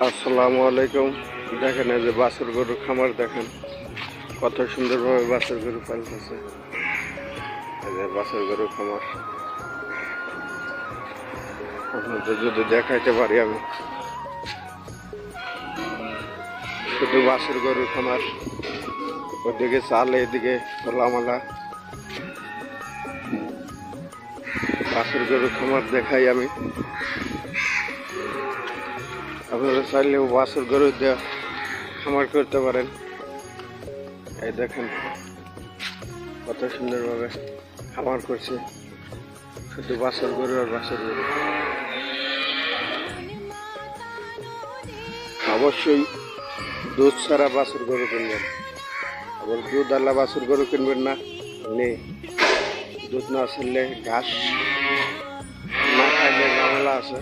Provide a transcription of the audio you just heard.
আসসালামু আলাইকুম। দেখেন এই যে বাছুর গরুর খামার দেখেন কত সুন্দরভাবে বাছুর গরু পালতেছে। এই যে বাছুর গরুর খামার আপনাদের যদি দেখাইতে পারি আমি, শুধু বাছুর গরুর খামার, ওদিকে চাল এদিকে খোলামালা বাছুর গরুর খামার দেখাই আমি। আপনারা চাইলেও বাছুর গরু দিয়ে খামার করতে পারেন। এই দেখেন কত সুন্দরভাবে খামার করছে, শুধু বাছুর গরু আর বাছুর গরু। অবশ্যই দুধ ছাড়া বাছুর গরু কিনবেন, আবার দুধ আলা বাছুর গরু কিনবেন না। নেই দুধ না ছাড়লে ঘাস না খাইলে ঝামেলা আছে।